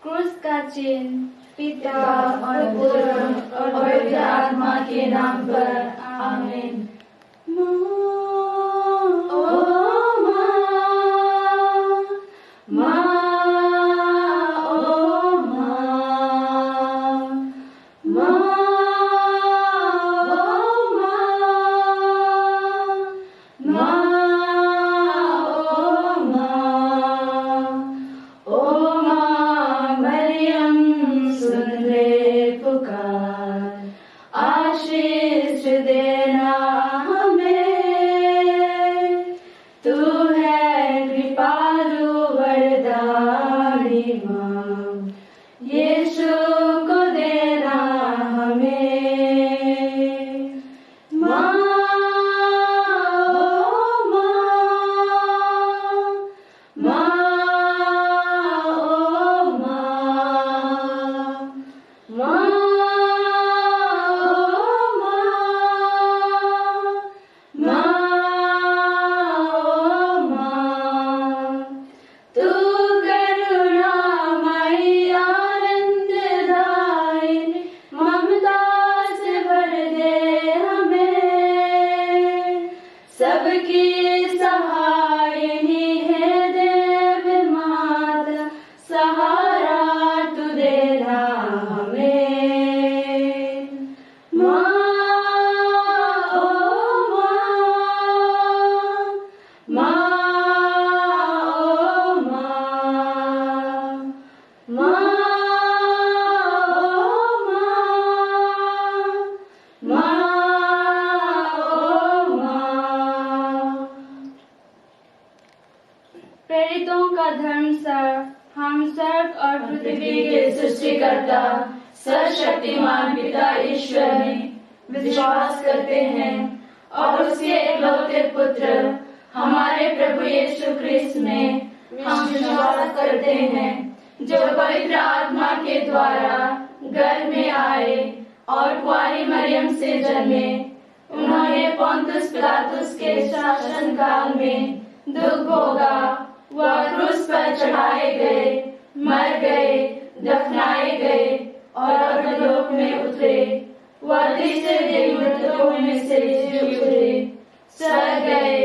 क्रूस का चिन्ह पिता और पुत्र और पवित्र आत्मा के नाम पर आमीन। आशीष देना हमें, तू है कृपालु वरदानी माँ, यीशु को देना हमें। माँ ओ माँ, माँ ओ माँ, माँ सबकी सहायनी है देव माता, सहारा तू देना हमें। माँ ओ माँ, माँ ओ माँ, माँ ओ माँ, माँ प्रेरितों का धर्म सर, हम स्वर्ग और पृथ्वी के सृष्टिकर्ता सर्वशक्तिमान पिता ईश्वर में विश्वास करते हैं और उसके एकलौते पुत्र हमारे प्रभु यीशु क्रिस्त में हम विश्वास करते हैं, जो पवित्र आत्मा के द्वारा गर्भ में आए और कुंवारी मरियम से जन्मे। उन्होंने पोंतुस पिलातुस के शासन काल में दुख भोगा, वह क्रूस पर चढ़ाए गए, मर गए, दफनाए गए और अधोलोक में उतरे। वह तीसरे दिन मृतकों में से जी उठे, स्वर्ग गए,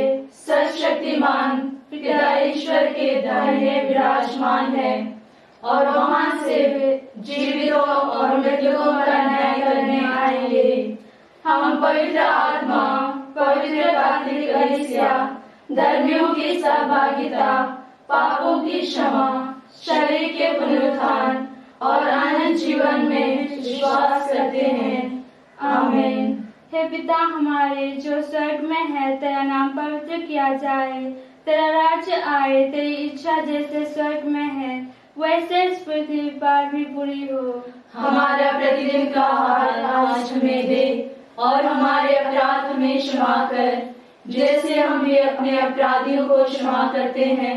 सर्वशक्तिमान पिता ईश्वर के दाहिने विराजमान है और वहां से जीवितों और मृतकों का न्याय करने आएंगे। हम पवित्र आत्मा, पवित्र कैथोलिक कलीसिया, धर्मियों की सहभागिता, पापों की क्षमा, शरीर के पुनरुत्थान और अनंत जीवन में विश्वास करते हैं। आमीन। हे पिता हमारे जो स्वर्ग में है, तेरा नाम पवित्र किया जाए, तेरा राज्य आए, तेरी इच्छा जैसे स्वर्ग में है वैसे इस पृथ्वी पर भी पूरी हो। हमारा प्रतिदिन का आहार आज हमें दे और हमारे अपराध हमें क्षमा कर, जैसे हम भी अपने अपराधियों को क्षमा करते हैं,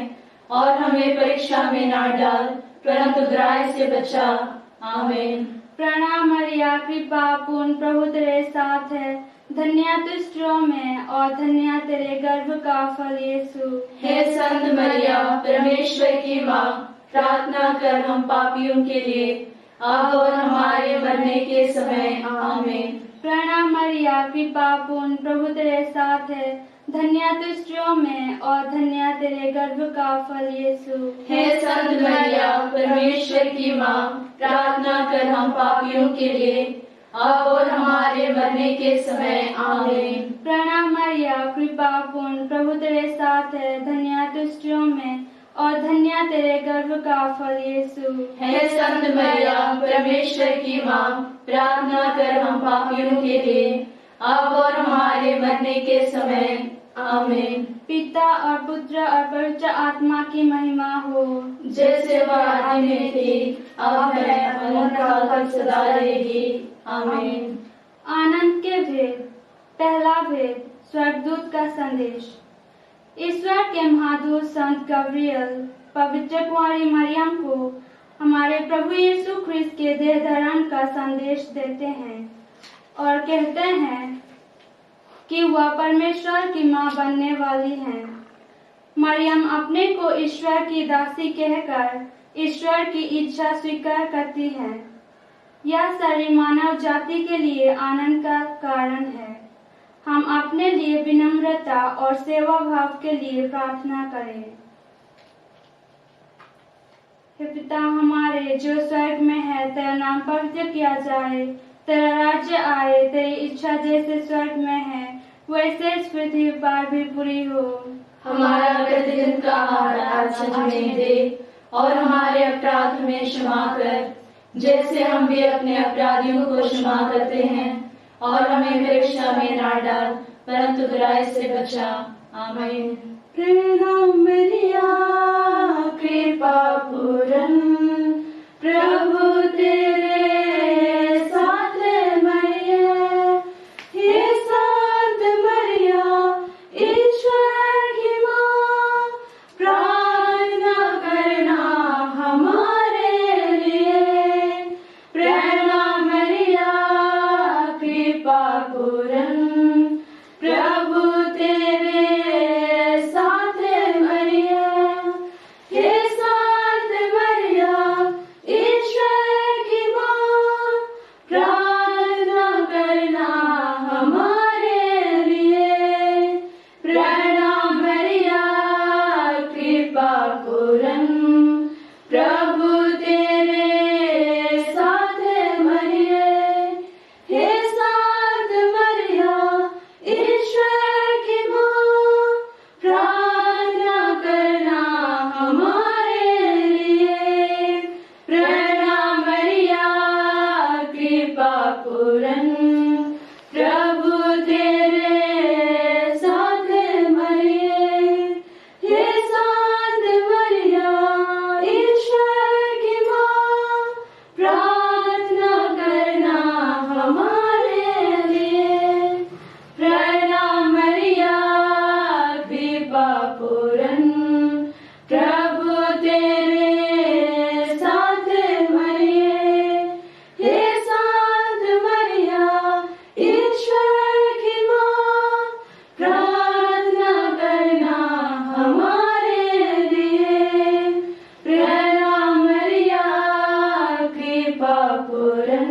और हमें परीक्षा में ना डाल परंतु बुराई से बचा। आमीन। प्रणाम मरिया, कृपा पूर्ण, प्रभु तेरे साथ है, धन्य तू स्त्रियों में और धन्य तेरे गर्भ का फल यीशु। हे संत मरिया, परमेश्वर की माँ, प्रार्थना कर हम पापियों के लिए, अब और हमारे मरने के समय। आमीन। प्रणाम मरिया, कृपा पूर्ण, प्रभु तेरे साथ है, धन्य तू स्त्रियों में और धन्य तेरे गर्भ का फल यीशु। हे संत मरिया, परमेश्वर की माँ, प्रार्थना कर हम पापियों के लिए, अब और हमारे मरने के समय। आमीन। प्रणाम मरिया, कृपा पूर्ण, प्रभु तेरे साथ है, धन्य तू स्त्रियों में और धन्य तेरे गर्भ का फल यीशु। हे संत मरिया, परमेश्वर की माँ, प्रार्थना कर हम पापियों के लिए, अब और हमारे मरने के समय। आमीन। पिता और पुत्र और पवित्र आत्मा की महिमा हो, जैसे वह आदि में थी, अब है और काल सदा रहेगी। आमीन। आनंद के भेद। पहला भेद, स्वर्गदूत का संदेश। ईश्वर के महादूत संत गब्रियल पवित्र कुंवारी मरियम को हमारे प्रभु यीशु ख्रिस्त के देह धारण का संदेश देते हैं और कहते हैं कि वह परमेश्वर की मां बनने वाली हैं। मरियम अपने को ईश्वर की दासी कहकर ईश्वर की इच्छा स्वीकार करती हैं। यह सारी मानव जाति के लिए आनंद का कारण है। हम अपने लिए विनम्रता और सेवा भाव के लिए प्रार्थना करें। हे पिता हमारे जो स्वर्ग में है, तेरा नाम पवित्र किया जाए, तेरा राज्य आए, तेरी इच्छा जैसे स्वर्ग में है वैसे इस पृथ्वी पर भी पूरी हो। हमारा प्रतिदिन का आहार आज हमें दे, और हमारे अपराध में क्षमा कर, जैसे हम भी अपने अपराधियों को क्षमा करते हैं, और हमें परीक्षा में ना डाल, परंतु बुराई से बचा। आमीन। प्रणाम मरिया, कृपा पूर्ण प्रभु तेरे साथ मरिया, हे संत मरिया ईश्वर की माँ, प्रार्थना करना हमारे लिए। प्रणाम मरिया, कृपा पूर्ण प्रभु तेरे साथ मरिया, हे संत मरिया ईश्वर की माँ, प्रार्थना करना हमारे लिए। प्रणाम मरिया, कृपा पूर्ण प्रभु तेरे साथ मरिया, हे संत मरिया ईश्वर की माँ, प्रार्थना करना हमारे लिए। प्रणाम मरिया, कृपा पूर्ण प्रभु तेरे साथ मरिया, हे संत मरिया ईश्वर की माँ, प्रार्थना करना हमारे लिए। प्रणाम मरिया, कृपा पूर्ण प्रभु तेरे साथ मरिया, हे संत मरिया ईश्वर की माँ, प्रार्थना करना हमारे लिए। प्रणाम मरिया, कृपा पूर्ण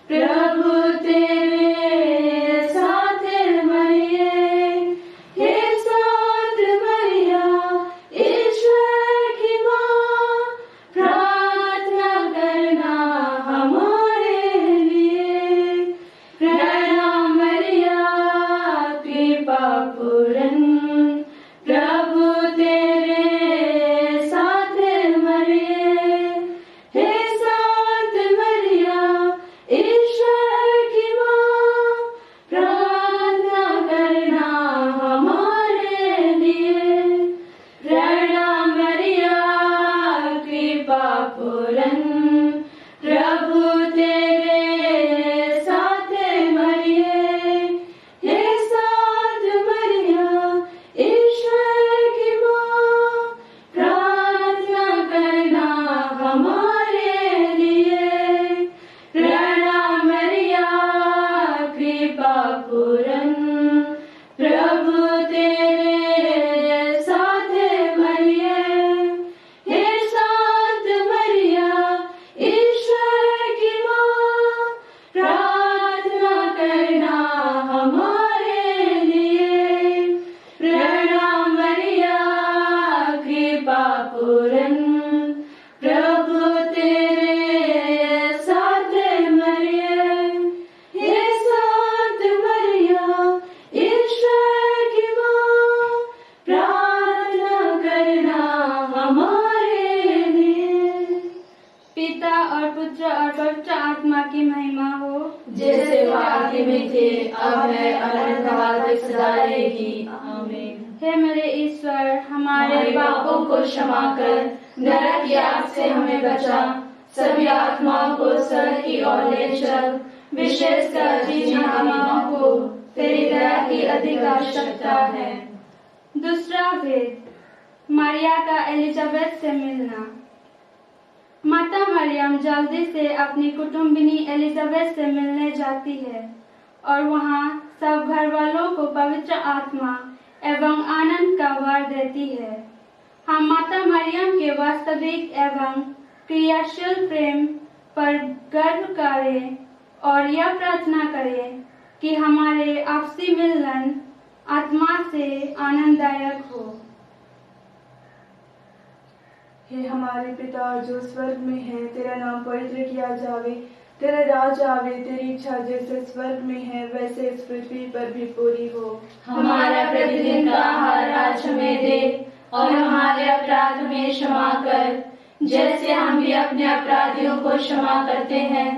प्रभु तेरे साथ मरिया, हे संत मरिया ईश्वर की माँ, प्रार्थना करना हमारे लिए। प्रणाम मरिया, कृपा पूर्ण प्रभु तेरे साथ मरिया, हे संत मरिया ईश्वर की माँ, प्रार्थना करना हमारे लिए। प्रणाम मरिया, कृपा पूर्ण प्रभु तेरे साथ मरिया, हे संत मरिया ईश्वर की माँ, प्रार्थना करना हमारे लिए। प्रणाम मरिया, कृपा पूर्ण प्रभु तेरे साथ मरिया, हे संत मरिया ईश्वर की माँ, प्रार्थना करना हमारे लिए। प्रणाम मरिया, कृपा पूर्ण प्रभु तेरे साथ मरिया, हे संत मरिया ईश्वर की माँ, प्रार्थना करना हमारे लिए। पिता और पुत्र और पवित्र आत्मा की महिमा हो, जैसे वह आदि में थे, अब है, अनंतकाल तक सदा रहेगी। आमीन। हे मेरे ईश्वर हमारे पापों को क्षमा कर, नरक की आग से हमें बचा, सभी आत्माओं को स्वर्ग की ओर ले चल, विशेषकर जिन आत्माओं को तेरी दया की अधिक आवश्यकता है। दूसरा भेद, मरिया का एलिजाबेथ से मिलना। माता मरियम जल्दी से अपनी कुटुंबिनी एलिजाबेथ से मिलने जाती है और वहां सब घर वालों को पवित्र आत्मा एवं आनंद का वर देती है। हम माता मरियम के वास्तविक एवं क्रियाशील प्रेम पर गर्व करें और यह प्रार्थना करें कि हमारे आपसी मिलन आत्मा से आनंददायक हो। हे हमारे पिता जो स्वर्ग में है, तेरा नाम पवित्र किया जावे, तेरा राज आवे, तेरी इच्छा जैसे स्वर्ग में है वैसे इस पृथ्वी पर भी पूरी हो। हमारा प्रतिदिन का आहार आज हमें दे और हमारे अपराध हमें क्षमा कर जैसे हम भी अपने अपराधियों को क्षमा करते हैं,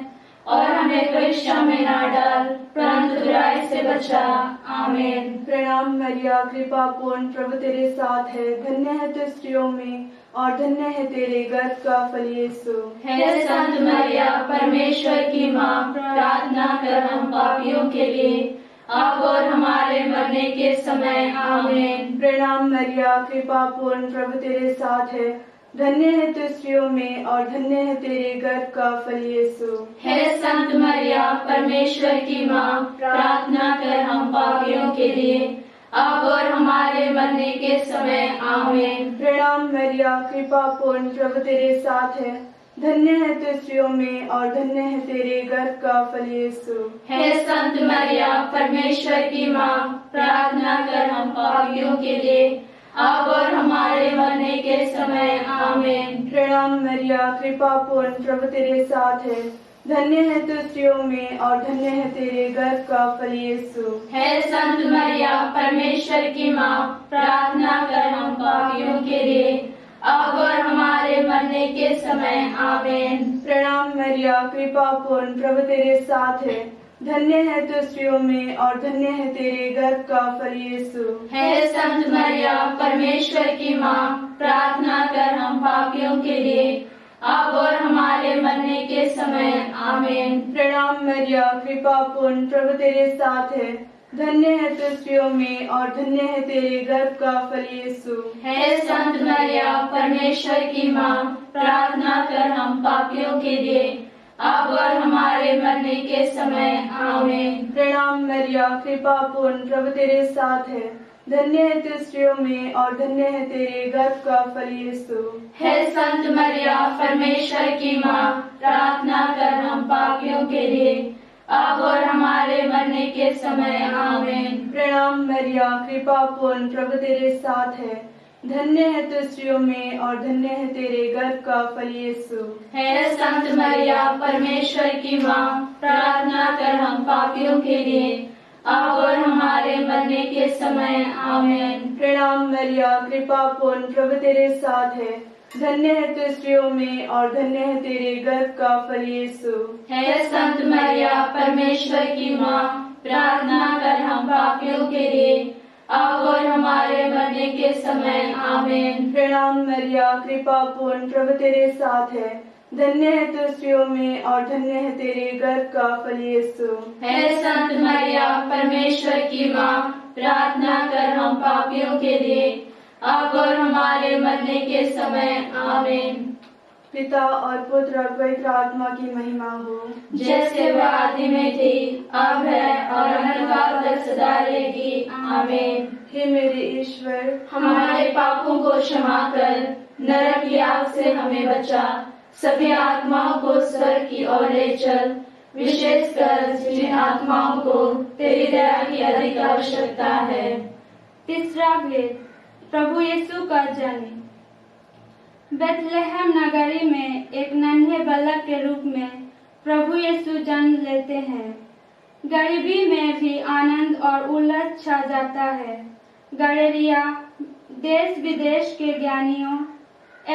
और हमें परीक्षा में ना डाल परंतु बुराई से बचा। आमीन। प्रणाम मरिया, कृपा पूर्ण, प्रभु तेरे साथ है, धन्य है तू स्त्रियों में और धन्य है तेरे गर्भ का फल यीशु। हे संत मरिया, परमेश्वर की माँ, प्रार्थना कर हम पापियों के लिए अब और हमारे मरने के समय। आमीन। प्रणाम मरिया, कृपा पूर्ण, प्रभु तेरे साथ है, धन्य है तू स्त्रियों में और धन्य है तेरे गर्भ का फल यीशु। हे संत मरिया, परमेश्वर की माँ, प्रार्थना कर हम पापियों के लिए अब और हमारे मरने के समय। आमीन। प्रणाम मरिया, कृपा पूर्ण, प्रभु तेरे साथ है, धन्य है तू स्त्रियों में और धन्य है तेरे गर्भ का फल यीशु। हे संत मरिया, परमेश्वर की माँ, प्रार्थना कर हम पापियों के लिए अब और हमारे मरने के समय। आमीन। प्रणाम मरिया, कृपा पूर्ण, प्रभु तेरे साथ है, धन्य है तू स्त्रियों में और धन्य है तेरे गर्भ का फल यीशु। हे संत मरिया, परमेश्वर की माँ, प्रार्थना कर हम पापियों के लिए अब और हमारे मरने के समय। आमीन। प्रणाम मरिया, कृपा पूर्ण, प्रभु तेरे साथ है, धन्य है तू स्त्रियों में और धन्य है तेरे गर्भ का फल यीशु। हे संत मरिया, परमेश्वर की माँ, प्रार्थना कर हम पापियों के लिए अब और हमारे मरने के समय। आमीन। प्रणाम मरिया, कृपा पूर्ण, प्रभु तेरे साथ है, धन्य है तू स्त्रियों में और धन्य है तेरे गर्भ का फल यीशु। हे संत मरिया, परमेश्वर की माँ, प्रार्थना कर हम पापियों के लिए अब और हमारे मरने के समय। आमीन। प्रणाम मरिया, कृपा पूर्ण, प्रभु तेरे साथ है, धन्य है तू स्त्रियों में और धन्य है तेरे गर्भ का फल यीशु। हे संत मरिया, परमेश्वर की माँ, प्रार्थना कर हम पापियों के लिए अब और हमारे मरने के समय। आमीन। प्रणाम मरिया, कृपा पूर्ण, प्रभु तेरे साथ है, धन्य है तू स्त्रियों में और धन्य है तेरे गर्भ का फल यीशु। हे संत मरिया, परमेश्वर की माँ, प्रार्थना कर हम पापियों के लिए अब और हमारे मरने के समय। आमीन। प्रणाम मरिया, कृपा पूर्ण, प्रभु तेरे साथ है, धन्य है तू स्त्रियों में और धन्य है तेरे गर्भ का फल यीशु। हे संत मरिया, परमेश्वर की माँ, प्रार्थना कर हम पापियों के लिए अब और हमारे मरने के समय। आमीन। प्रणाम मरिया, कृपा पूर्ण, प्रभु तेरे साथ है, धन्य है तू स्त्रियों में और धन्य है तेरे गर्भ का फल यीशु। हे संत मरिया, परमेश्वर की माँ, प्रार्थना कर हम पापियों के लिए अब और हमारे मरने के समय। आमीन। पिता और पुत्र और पवित्र आत्मा की महिमा हो, जैसे वह आदि में थी, अब है और अनंतकाल तक सदा रहेगी। आमीन। हे मेरे ईश्वर, हमारे पापों को क्षमा कर नरक की आग से हमें बचा, सभी आत्माओं को स्वर्ग की ओर ले चल, विशेषकर जिन आत्माओं को तेरी दया की अधिक आवश्यकता है। तीसरा भेद, प्रभु यीशु का जन्म। बेथलेहम नगरी में एक नन्हे बालक के रूप में प्रभु यीशु जन्म लेते हैं। गरीबी में भी आनंद और उल्लास छा जाता है। गलिलिया देश विदेश के ज्ञानियों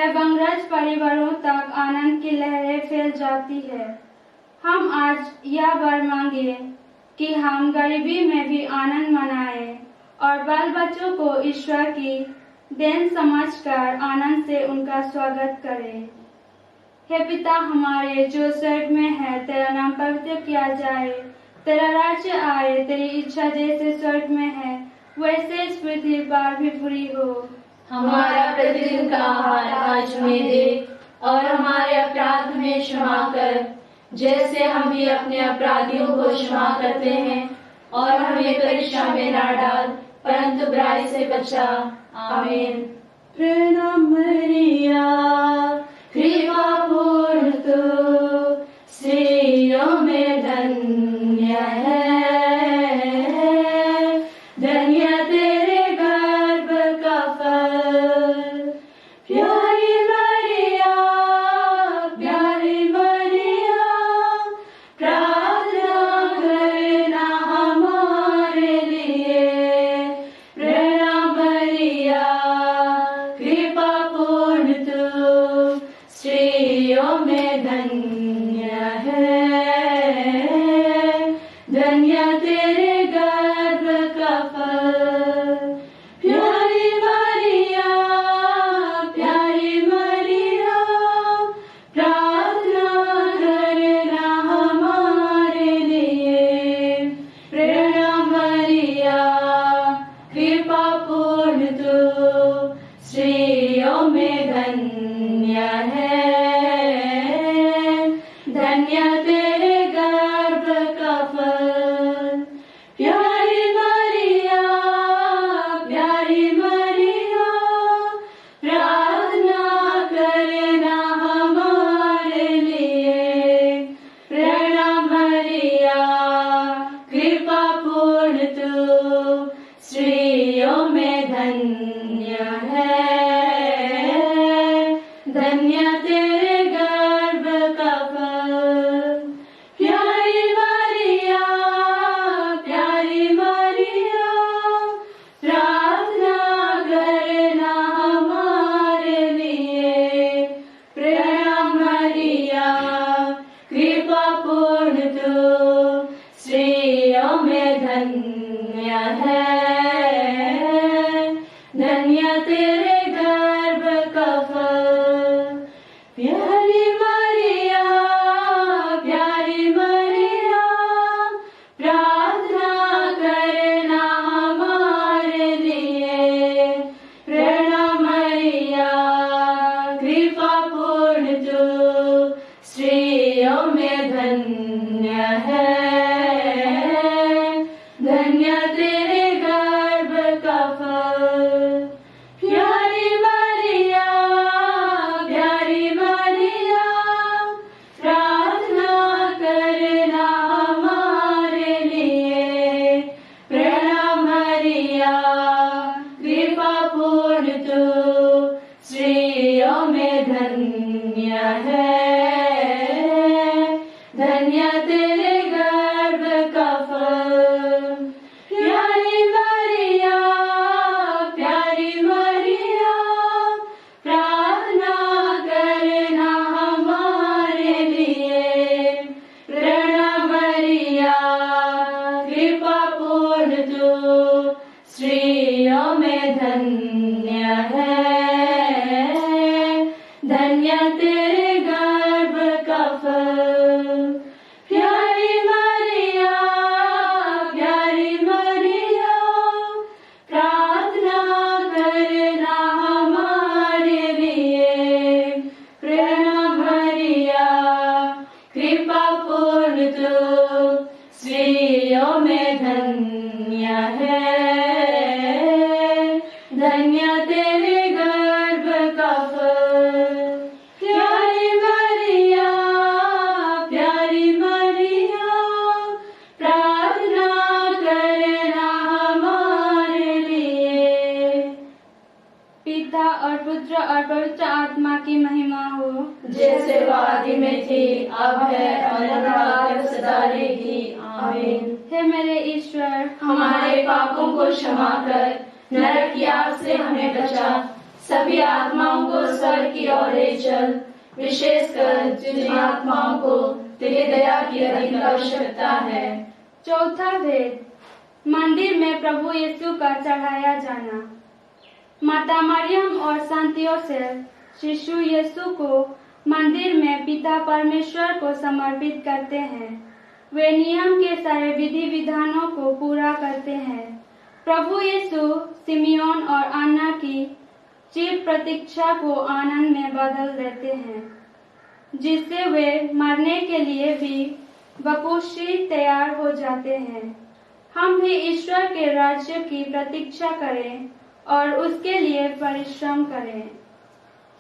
एवं राज परिवारों तक आनंद की लहरें फैल जाती है। हम आज यह वर मांगे कि हम गरीबी में भी आनंद मनाएं और बाल बच्चों को ईश्वर की देन समझकर आनंद से उनका स्वागत करें। हे पिता हमारे जो स्वर्ग में है, तेरा नाम पवित्र किया जाए, तेरा राज्य आए, तेरी इच्छा जैसे स्वर्ग में है वैसे इस पृथ्वी पर भी पूरी हो। हमारा प्रतिदिन का आहार आज हमें दे और हमारे अपराध हमें क्षमा कर जैसे हम भी अपने अपराधियों को क्षमा करते हैं, और हमें परीक्षा में ना डाल परंतु बुराई से बचा। आमीन। प्रणाम मरिया कृपा पूर्ण तू स्त्रियों में धन्य है, धन्य तेरे गर्भ का फल। प्यारी मरिया प्रार्थना करना हमारे लिए। प्रणाम मरिया कृपा पूर्ण तू स्त्रियों में धन्य है, धन्य तेरे गर्भ का फल। प्यारी मरिया प्रार्थना करना हमारे लिए। प्रणाम मरिया कृपा पूर्ण तू स्त्रियों में धन्य है, धन्य तेरे गर्भ का फल। प्यारी मरिया प्रार्थना करना हमारे लिए। प्रणाम मरिया कृपा पूर्ण तू स्त्रियों में धन्य है, धन्य तेरे गर्भ का फल। प्यारी मरिया प्रार्थना करना हमारे लिए। प्रणाम मरिया कृपा पूर्ण तू स्त्रियों में धन्य है, धन्य तेरे गर्भ का फल। प्यारी मरिया प्रार्थना करना हमारे लिए। प्रणाम मरिया कृपा पूर्ण तू स्त्रियों में धन्य है, धन्य तेरे गर्भ का फल। प्यारी मरिया प्रार्थना करना हमारे लिए। प्रणाम मरिया कृपा पूर्ण तू स्त्रियों में धन्य है, धन्य तेरे गर्भ का फल। प्यारी मरिया प्रार्थना करना हमारे लिए। प्रणाम मरिया कृपा पूर्ण तू स्त्रियों में धन्य है, धन्य तेरे गर्भ का फल। प्यारी मरिया प्रार्थना करना हमारे लिए। प्रणाम मरिया कृपा पूर्ण तू स्त्रियों में धन्य है, धन्य तेरे गर्भ का फल। प्यारी मरिया प्रार्थना करना हमारे लिए। पिता और पुत्र और पवित्र आत्मा की महिमा हो, जैसे वो आदि में थी, अब है और सदा रहेगी। आमीन। हे मेरे ईश्वर, हमारे पापों को क्षमा कर, नरक की आग से हमें बचा, सभी आत्माओं को स्वर्ग की ओर ले चल, विशेषकर जिन आत्माओं को तेरी दया की अधिक आवश्यकता है। चौथा भेद, मंदिर में प्रभु यीशु का चढ़ाया जाना। माता मरियम और संत योसेफ शिशु यीशु को मंदिर में पिता परमेश्वर को समर्पित करते हैं। वे नियम के सारे विधि विधानों को पूरा करते हैं। प्रभु यीशु सिमियोन और अन्ना की चिर प्रतीक्षा को आनंद में बदल देते हैं, जिससे वे मरने के लिए भी बकुशी तैयार हो जाते हैं। हम भी ईश्वर के राज्य की प्रतीक्षा करें और उसके लिए परिश्रम करें।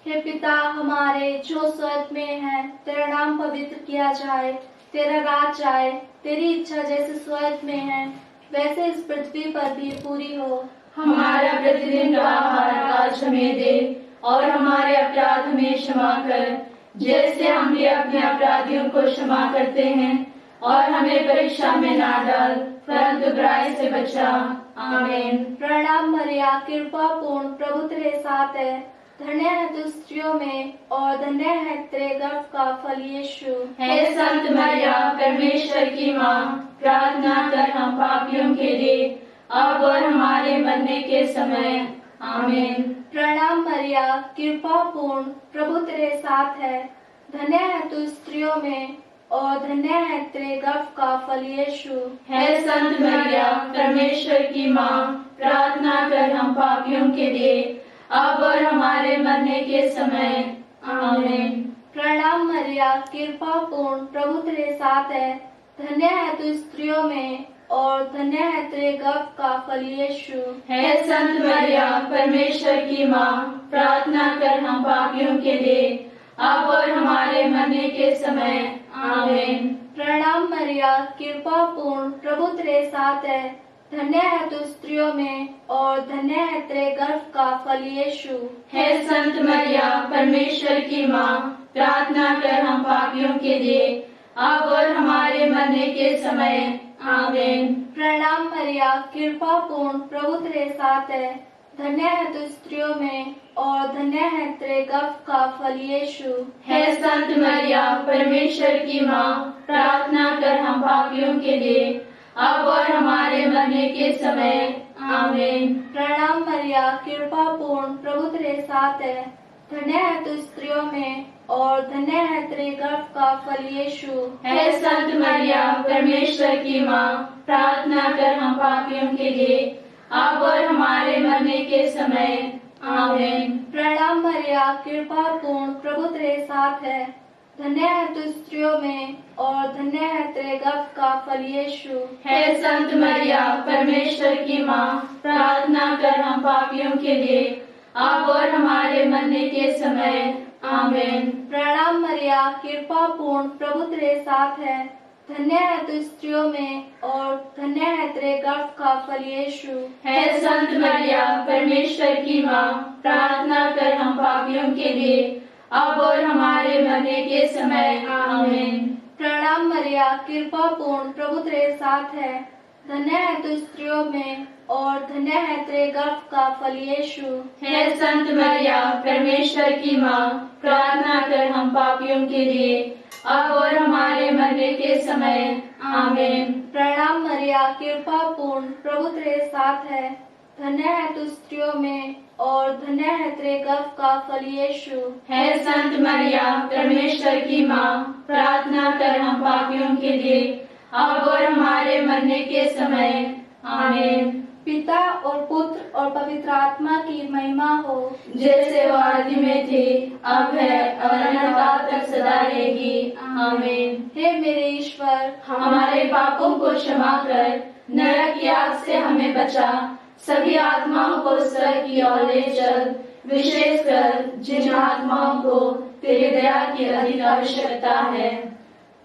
हे पिता हमारे जो स्वर्ग में है, तेरा नाम पवित्र किया जाए, तेरा राज आए, तेरी इच्छा जैसे स्वर्ग में है वैसे इस पृथ्वी पर भी पूरी हो। हमारा प्रतिदिन का आहार आज हमें दे, और हमारे अपराध हमें क्षमा कर, जैसे हम भी अपने अपराधियों को क्षमा करते हैं, और हमें परीक्षा में ना डाल, परंतु बुराई से बचा। आमीन। प्रणाम मरिया, कृपा पूर्ण, प्रभु तेरे साथ है, धन्य है तू स्त्रियों में और धन्य है तेरे गर्भ का फल यीशु। हे संत मरिया, परमेश्वर की माँ, प्रार्थना कर हम पापियों के लिए, अब और हमारे मरने के समय। आमीन। प्रणाम मरिया, कृपा पूर्ण, प्रभु तेरे साथ है, धन्य है तू स्त्रियों में और धन्य है तेरे गर्भ का फल यीशु। हे संत मरिया, परमेश्वर की माँ, प्रार्थना कर हम पापियों के लिए, अब और हमारे मरने के समय। आमीन। प्रणाम मरिया, कृपा पूर्ण, प्रभु तेरे साथ है, धन्य है तू स्त्रियों में और धन्य है तेरे गर्भ का फल यीशु। हे संत मरिया, परमेश्वर की माँ, प्रार्थना कर हम पापियों के लिए, अब और हमारे मरने के समय। आमीन। प्रणाम मरिया, कृपा पूर्ण, प्रभु तेरे साथ है, धन्य है तू स्त्रियों में और धन्य है तेरे गर्भ का फल यीशु। हे संत मरिया, परमेश्वर की माँ, प्रार्थना कर हम पापियों के लिए, अब और हमारे मरने के समय। आमीन। प्रणाम मरिया, कृपा पूर्ण, प्रभु तेरे साथ है, धन्य है तू स्त्रियों में और धन्य है तेरे गर्भ का फल यीशु। हे संत मरिया, परमेश्वर की माँ, प्रार्थना कर हम पापियों के लिए, अब और हमारे मरने के समय। आमीन। प्रणाम मरिया, कृपा पूर्ण, प्रभु तेरे साथ है, धन्य है तू स्त्रियों में और धन्य है तेरे गर्भ का फल यीशु। हे संत मरिया, परमेश्वर की माँ, प्रार्थना कर हम पापियों के लिए, अब और हमारे मरने के समय। आमीन। प्रणाम मरिया, कृपा पूर्ण, प्रभु तेरे साथ है, धन्य है तू स्त्रियों में और धन्य है तेरे गर्भ का फल यीशु। हे संत मरिया, परमेश्वर की माँ, प्रार्थना कर हम पापियों के लिए, अब और हमारे मरने के समय। आमीन। प्रणाम मरिया, कृपा पूर्ण, प्रभु तेरे साथ है, धन्य है तू स्त्रियों में और धन्य है तेरे गर्भ का फल यीशु। हे संत मरिया, परमेश्वर की माँ, प्रार्थना कर हम पापियों के लिए, अब और हमारे मरने के समय। आमीन। प्रणाम मरिया, कृपा पूर्ण, प्रभु तेरे साथ है, धन्य है तू स्त्रियों में और धन्य है तेरे गर्भ का फल यीशु। हे संत मरिया, परमेश्वर की माँ, प्रार्थना कर हम पापियों के लिए, अब और हमारे मरने के समय। आमीन। प्रणाम मरिया, कृपा पूर्ण, प्रभु तेरे साथ है, धन्य है तू स्त्रियों में और धन्य है तेरे गर्भ का फल यीशु। हे संत मरिया, परमेश्वर की माँ, प्रार्थना कर हम पापियों के लिए, अब और हमारे मरने के समय। आमीन। पिता और पुत्र और पवित्र आत्मा की महिमा हो, जैसे वो आदि में थी, अब है और अनंतकाल तक सदा रहेगी। आमीन। हे मेरे ईश्वर, हमारे पापों को क्षमा कर, नरक की आग से हमें बचा, सभी आत्माओं को स्वर्ग की ओर ले चल, विशेषकर जिन आत्माओं को तेरी दया की अधिक आवश्यकता है।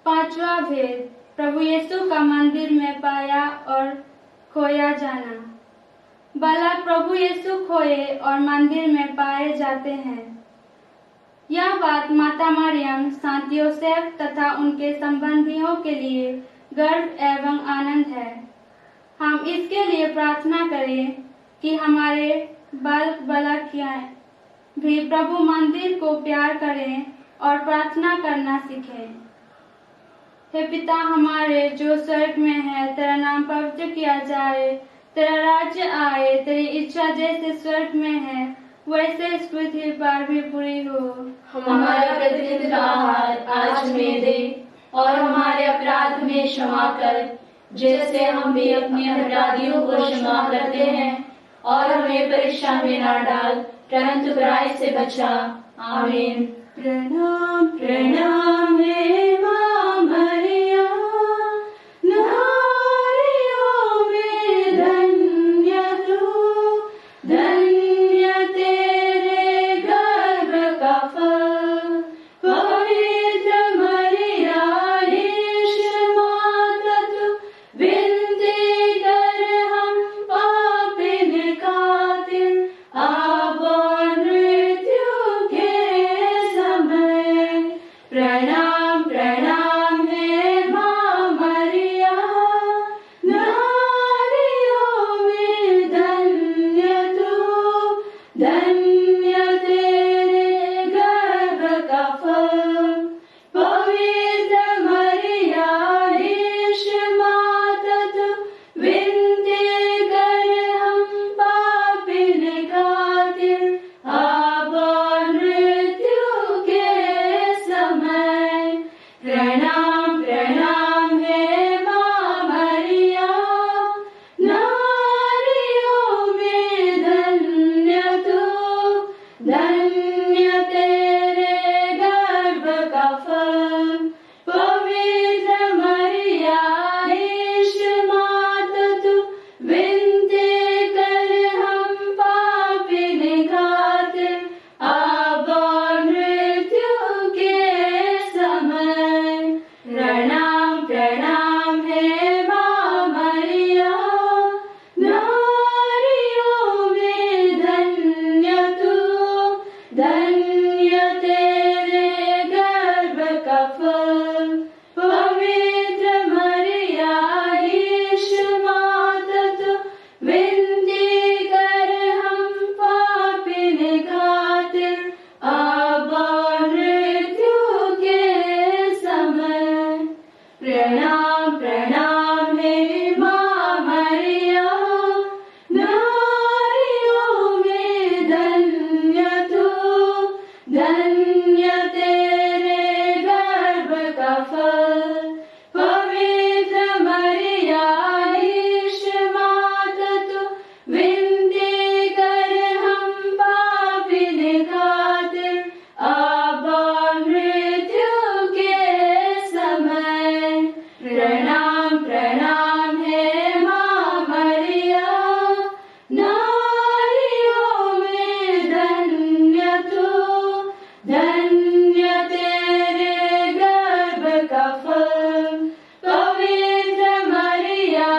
पांचवा भेद, प्रभु यीशु का मंदिर में पाया और खोया जाना। बालक प्रभु यीशु खोए और मंदिर में पाए जाते हैं। यह बात माता मरियम, संत योसेफ तथा उनके संबंधियों के लिए गर्व एवं आनंद है। हम इसके लिए प्रार्थना करें कि हमारे बालक भी प्रभु मंदिर को प्यार करें और प्रार्थना करना सीखें। हे पिता हमारे जो स्वर्ग में है, तेरा नाम पवित्र किया जाए, तेरा राज्य आए, तेरी इच्छा जैसे स्वर्ग में है वैसे इस पृथ्वी पर भी पूरी हो। हमारा प्रतिदिन का आहार आज हमें दे, और हमारे अपराध हमें क्षमा कर, जैसे हम भी अपने अपराधियों को क्षमा करते हैं, और हमें परीक्षा में न डाल, परंतु बुराई से बचा। आमीन। प्रणाम प्रणाम हे माँ मरिया, नारियों में धन्य तू, धन्य प्रणाम प्रणाम है माँ मरिया, नारियों में धन्य तू, धन्य तेरे गर्भ का फल। पवित्र मरिया ईश माता तू, विनती कर हम पापिन खातिर, अब और मृत्यु के समय। प्रणाम प्रणाम है माँ मरिया, नारियों में धन्य तू, धन्य तेरे गर्भ का फल। पवित्र मरिया ईश माता तू, विनती कर हम पापिन खातिर, अब और मृत्यु के समय। प्रणाम प्रणाम है माँ मरिया, नारियों में धन्य तू, धन्य तेरे गर्भ का फल। पवित्र मरिया ईश माता तू, विनती कर हम पापिन खातिर, अब और मृत्यु के समय। प्रणाम प्रणाम है माँ मरिया, नारियों में धन्य तू, धन्य तेरे गर्भ का फल। पवित्र मरिया ईश माता तू, विनती कर हम पापिन खातिर, अब और मृत्यु के समय। प्रणाम प्रणाम है माँ मरिया, नारियों में धन्य तू, धन्य तेरे गर्भ का फल। पवित्र मरिया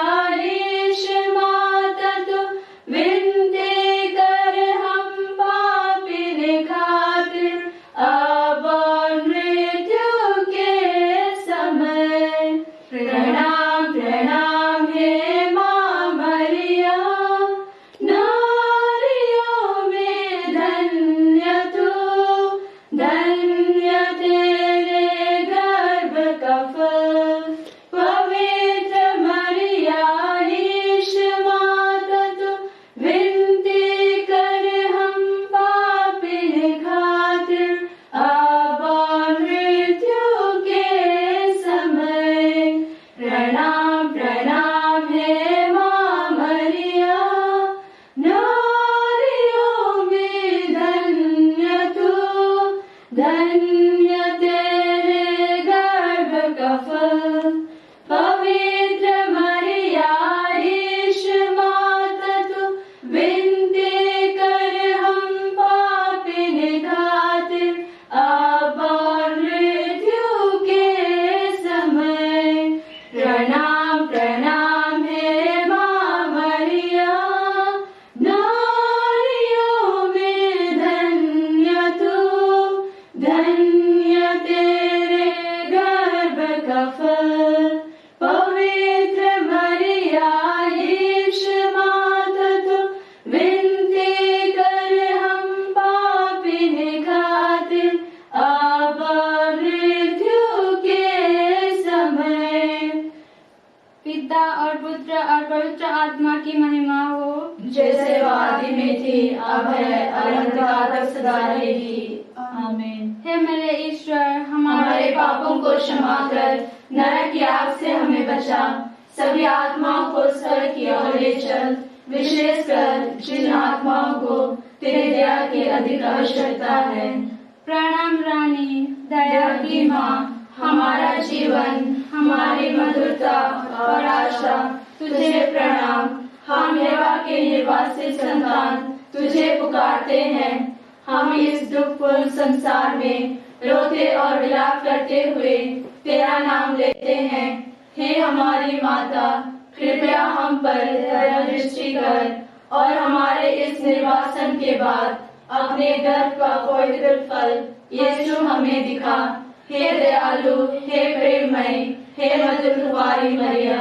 ईश माता तू, विनती कर हम पापिन खातिर, अब और मृत्यु के समय। प्रणाम प्रणाम है माँ मरिया, नारियों में धन्य तू, धन्य तेरे गर्भ का फल। पवित्र मरिया ईश माता तू, विनती कर हम पापिन खातिर, अब और मृत्यु के समय। प्रणाम प्रणाम है माँ मरिया, नारियों में धन्य तू, धन्य तेरे गर्भ का फल। पवित्र मरिया ईश माता तू, विनती कर हम पापिन खातिर, अब और मृत्यु के समय। प्रणाम प्रणाम है माँ मरिया, नारियों में धन्य तू, धन्य तेरे गर्भ का फल। पवित्र मरिया ईश माता तू, विनती कर हम पापिन खातिर, अब और मृत्यु के समय। पिता और पुत्र और पवित्र आत्मा की महिमा हो, जैसे वो आदि में थी, अब है, अनंतकाल तक सदा रहेगी। आमीन। हे मेरे ईश्वर, हमारे पापों को क्षमा कर, नरक की आग से हमें बचा, सभी आत्माओं को स्वर्ग की ओर ले चल, विशेषकर जिन आत्माओं को तेरे दया की अधिक आवश्यकता है। प्रणाम रानी, दया की माँ, हमारा जीवन, हमारी मधुरता और आशा, तुझे प्रणाम। हम यहोवा के निर्वासित संतान तुझे पुकारते हैं। हम इस दुखपूर्ण संसार में रोते और विलाप करते हुए तेरा नाम लेते हैं। हे हमारी माता, कृपया हम पर दया दृष्टि कर और हमारे इस निर्वासन के बाद अपने गर्भ का पवित्र फल यीशु हमें दिखा। हे दयालु, हे प्रेममय, हे मधुर कुमारी मरिया।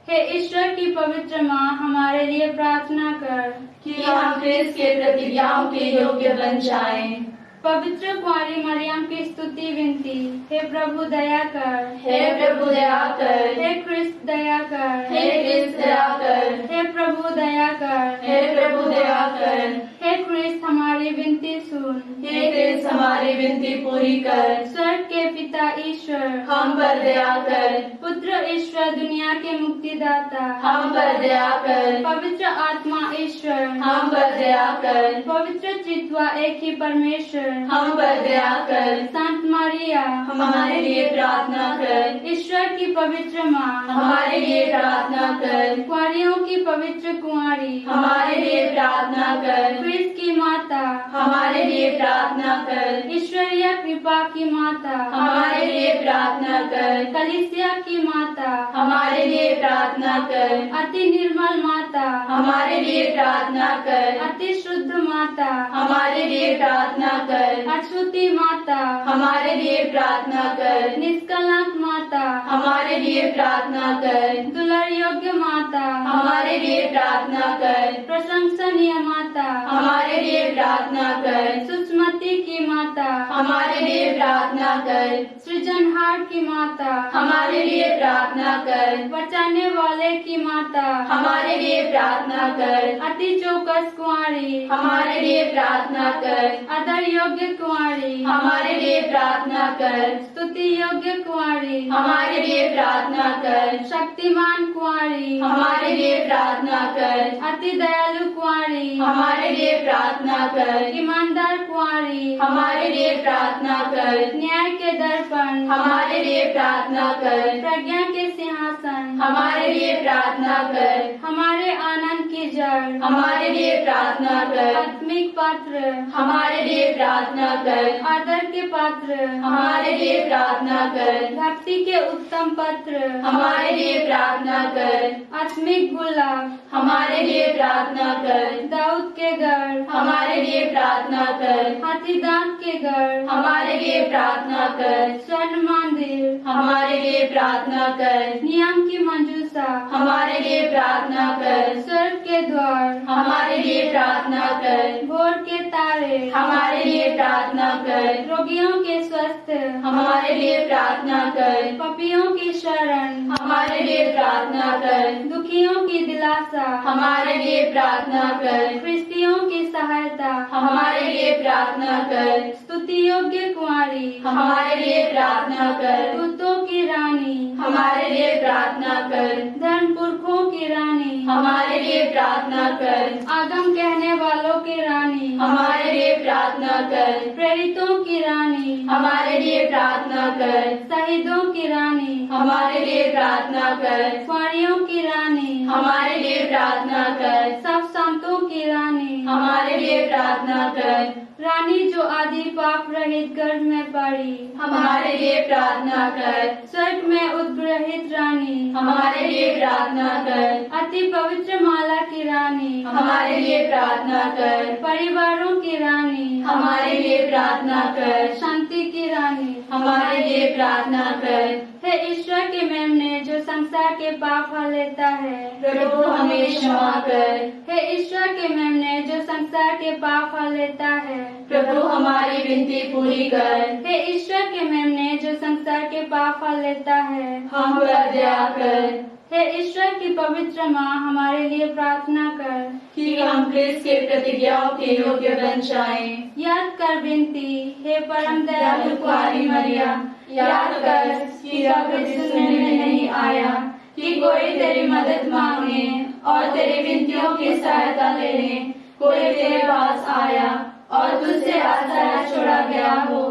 हे ईश्वर की पवित्र माँ, हमारे लिए प्रार्थना कर कि हम क्रिस्त के प्रतिज्ञाओं के योग्य बन जाएं। पवित्र कुंवारी मरियम की स्तुति विनती। हे प्रभु दया कर, हे प्रभु दया कर, हे क्रिस्त दया कर, हे क्रिस्त दया कर, हे प्रभु दया कर, हे प्रभु दया कर, हे क्रिस्त हमारी विनती सुन, हे क्रिस्त हमारी विनती पूरी कर। स्वर्ग के पिता ईश्वर, हम पर दया कर। पुत्र ईश्वर, दुनिया के मुक्तिदाता, हम पर दया कर। पवित्र आत्मा ईश्वर, हम पर दया कर। पवित्र त्रित्व एक ही परमेश्वर, हम पर दया कर। संत मरिया, हमारे लिए प्रार्थना कर। ईश्वर की पवित्र माँ, हमारे लिए प्रार्थना कर। कुंवारियों की पवित्र कुंवारी, हमारे लिए प्रार्थना कर। क्रिस्त की माता, हमारे लिए प्रार्थना कर। ईश्वरीय कृपा की माता, हमारे लिए प्रार्थना कर। कलीसिया की माता, हमारे लिए प्रार्थना कर। अति निर्मल माता, हमारे लिए प्रार्थना कर। अति शुद्ध माता, हमारे लिए प्रार्थना कर। अछूती माता, हमारे लिए प्रार्थना कर। निष्कलंक माता, हमारे लिए प्रार्थना कर। दुलार योग्य माता, हमारे लिए प्रार्थना कर। प्रशंसनीय माता, हमारे लिए प्रार्थना कर। सुस्मति की माता, हमारे लिए प्रार्थना कर। सृजनहार की माता, हमारे लिए प्रार्थना कर। बचाने वाले की माता, हमारे लिए प्रार्थना कर। अति चौकस कुंवारी, हमारे लिए प्रार्थना कर। आदर योग्य कुंवारी, हमारे लिए प्रार्थना कर। स्तुति योग्य कुंवारी, हमारे लिए प्रार्थना कर। शक्तिमान कुंवारी, हमारे लिए प्रार्थना कर। अति दयालु कुंवारी, हमारे लिए प्रार्थना कर। ईमानदार कुंवारी, हमारे लिए प्रार्थना कर। न्याय के दर्पण, हमारे लिए प्रार्थना कर। प्रज्ञा के सिंहासन, हमारे लिए प्रार्थना कर। हमारे आनंद की जड़, हमारे लिए प्रार्थना कर। आत्मिक पात्र, हमारे लिए प्रार्थना कर। आदर के पात्र, हमारे लिए प्रार्थना कर। भक्ति के उत्तम पत्र, हमारे लिए प्रार्थना कर। आत्मिक गुलाब, हमारे लिए प्रार्थना कर। दाऊद के गढ़, हमारे लिए प्रार्थना कर। हाथी दांत के गढ़, हमारे लिए प्रार्थना कर। स्वर्ण मंदिर, हमारे लिए प्रार्थना कर। नियम की मंजूसा, हमारे लिए प्रार्थना कर। स्वर्ग के द्वार, हमारे लिए प्रार्थना कर। भोर के तारे, हमारे लिए प्रार्थना कर। रोगियों के स्वस्थ, हमारे लिए प्रार्थना कर। पपियों की शरण, हमारे लिए प्रार्थना कर। दुखियों की दिलासा, हमारे लिए प्रार्थना कर। ख्रिस्तियों की सहायता, हमारे लिए प्रार्थना कर। स्तुति योग्य कुंवारी, हमारे लिए प्रार्थना कर। दूतों की रानी, हमारे लिए प्रार्थना कर। धर्म पुरखों की रानी, हमारे लिए प्रार्थना कर। आगम कहने वालों की रानी, हमारे लिए प्रार्थना कर। प्रेरितों की रानी, हमारे लिए प्रार्थना कर। शहीदों की रानी, हमारे लिए प्रार्थना कर। कुंवारियों की रानी, हमारे लिए प्रार्थना कर। सब संतों की रानी, हमारे लिए प्रार्थना कर। रानी जो आदि पाप रहित गर्भ में पड़ी, हमारे लिए प्रार्थना कर। स्वर्ग में उद्ग्रहित रानी, हमारे लिए प्रार्थना कर। अति पवित्र माला की रानी, हमारे लिए प्रार्थना कर। परिवारों की रानी, हमारे लिए प्रार्थना कर। शांति की रानी, हमारे लिए प्रार्थना कर। हे ईश्वर के मेमने जो संसार के पाप हर लेता है, प्रभु हमें क्षमा कर। हे ईश्वर के मेमने जो संसार के पाप हर लेता है, प्रभु हमारी विनती पूरी कर। हे ईश्वर के मेमने जो संसार के पाप हर लेता है, हम पर दया कर। हे ईश्वर की पवित्र माँ, हमारे लिए प्रार्थना कर कि हम क्रिस्त के प्रतिज्ञाओं के योग्य बन जाएं। याद कर विनती, हे परम दयालु कुंवारी मरिया, याद कर कि जब सुनने में नहीं आया कि कोई तेरी मदद मांगने और तेरी विनतियों की सहायता लेने कोई तेरे पास आया और तुझसे आश्रय छोड़ा गया हो।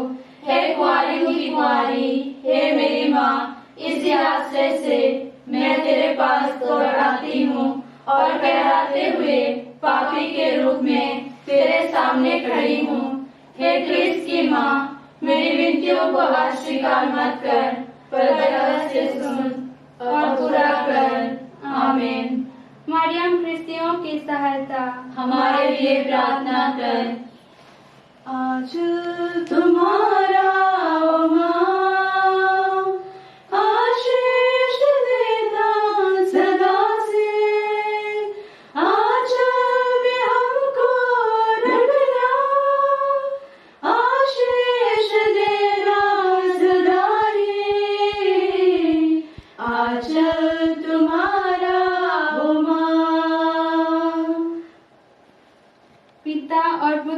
हे कुंवारियों की कुंवारी, हे मेरी माँ, इसी आश्रय से मैं तेरे पास दौड़ आती हूँ और कहराते हुए पापी के रूप में तेरे सामने खड़ी हूँ। हे क्रिस्त की माँ, मेरी विनतियों को अस्वीकार मत कर, पर दया से सुन और पूरा कर। आमीन। मरियम ख्रिस्तियों की सहायता, हमारे लिए प्रार्थना कर। आज तुम्हारा ओ माँ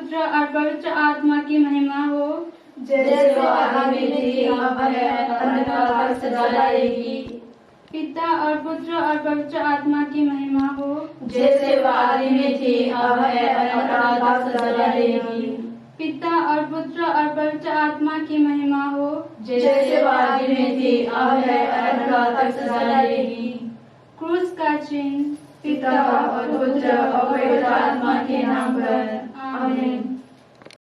पुत्र और पवित्र आत्मा की महिमा हो, जैसे वो आदि में थी, अब है, अनंतकाल तक सदा रहेगी। पिता और पुत्र और पवित्र आत्मा की महिमा हो, जैसे वो आदि में थी, अब है, अनंतकाल तक सदा रहेगी। पिता और पुत्र और पवित्र आत्मा की महिमा हो, जैसे वो आदि में थी, अब है, अनंतकाल तक सदा रहेगी। क्रूस का चिन्ह पिता और पुत्र और पवित्र आत्मा के नाम पर, आमीन।